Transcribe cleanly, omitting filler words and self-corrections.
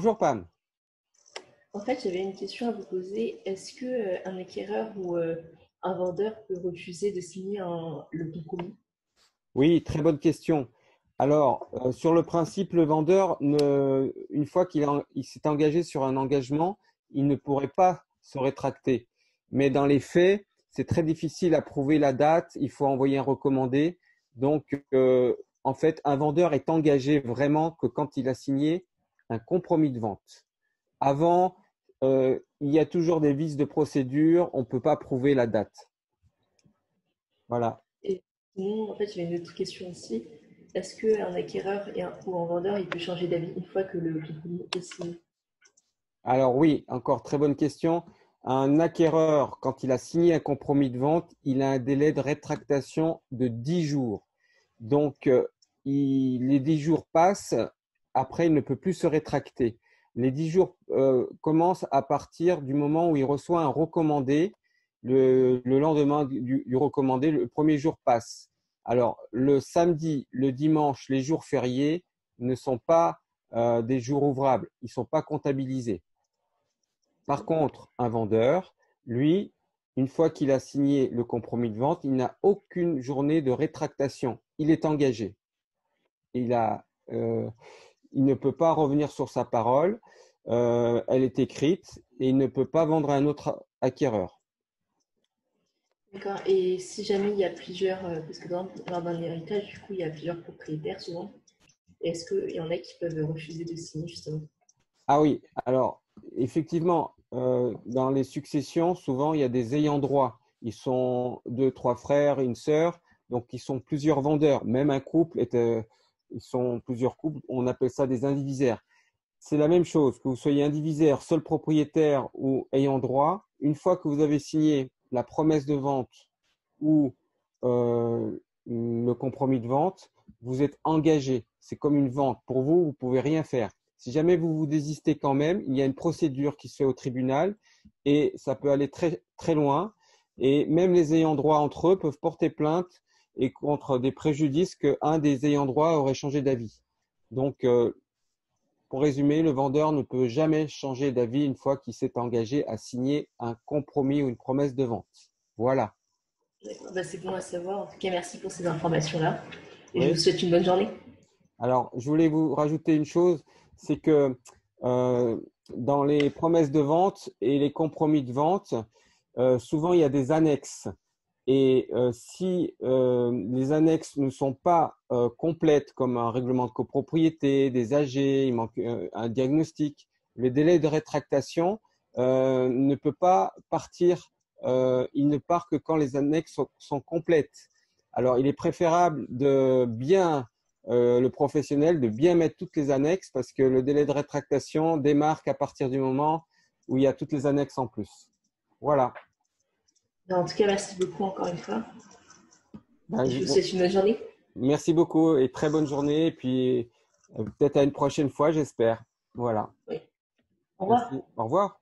Bonjour Pam. En fait, j'avais une question à vous poser. Est-ce que un acquéreur ou un vendeur peut refuser de signer le compromis? Oui, très bonne question. Alors, sur le principe, le vendeur, une fois il s'est engagé sur un engagement, il ne pourrait pas se rétracter. Mais dans les faits, c'est très difficile à prouver la date, il faut envoyer un recommandé. Donc, en fait, un vendeur est engagé vraiment que quand il a signé un compromis de vente. Avant, il y a toujours des vices de procédure, on ne peut pas prouver la date. Voilà. Et sinon, en fait, j'avais une autre question aussi. Est-ce qu'un acquéreur ou un vendeur, il peut changer d'avis une fois que le compromis est signé? Alors oui, encore très bonne question. Un acquéreur, quand il a signé un compromis de vente, il a un délai de rétractation de 10 jours. Donc, les 10 jours passent, après, il ne peut plus se rétracter. Les 10 jours commencent à partir du moment où il reçoit un recommandé. Le lendemain du recommandé, le premier jour passe. Alors, le samedi, le dimanche, les jours fériés ne sont pas des jours ouvrables. Ils ne sont pas comptabilisés. Par contre, un vendeur, lui, une fois qu'il a signé le compromis de vente, il n'a aucune journée de rétractation. Il est engagé. Il a, euh, il ne peut pas revenir sur sa parole. Elle est écrite et il ne peut pas vendre à un autre acquéreur. D'accord. Et si jamais il y a plusieurs, parce que lors d'un héritage, du coup, il y a plusieurs propriétaires souvent, est-ce qu'il y en a qui peuvent refuser de signer justement? Ah oui, alors effectivement, dans les successions, souvent il y a des ayants droit. Ils sont deux, trois frères, une sœur, donc ils sont plusieurs vendeurs. Même un couple ils sont plusieurs couples. On appelle ça des indivisaires. C'est la même chose, que vous soyez indivisaire, seul propriétaire ou ayant droit. Une fois que vous avez signé la promesse de vente ou le compromis de vente, vous êtes engagé. C'est comme une vente. Pour vous, vous pouvez rien faire. Si jamais vous vous désistez quand même, il y a une procédure qui se fait au tribunal et ça peut aller très, très loin. Et même les ayants droit entre eux peuvent porter plainte et contre des préjudices qu'un des ayants droit aurait changé d'avis. Donc, pour résumer, le vendeur ne peut jamais changer d'avis une fois qu'il s'est engagé à signer un compromis ou une promesse de vente. Voilà. D'accord. Bah, c'est bon à savoir. En tout cas, merci pour ces informations-là. Et je vous Oui. souhaite une bonne journée. Alors, je voulais vous rajouter une chose, c'est que euh, dans les promesses de vente et les compromis de vente, souvent il y a des annexes. Et si les annexes ne sont pas complètes, comme un règlement de copropriété, des AG, il manque un diagnostic, le délai de rétractation ne peut pas partir, il ne part que quand les annexes sont complètes. Alors, il est préférable de bien, le professionnel, de bien mettre toutes les annexes parce que le délai de rétractation démarque à partir du moment où il y a toutes les annexes en plus. Voilà. En tout cas, merci beaucoup encore une fois. Ben, Et je vous souhaite une bonne journée. merci beaucoup et très bonne journée. Et puis peut-être à une prochaine fois, j'espère. Voilà. Oui. Au revoir. Merci. Au revoir.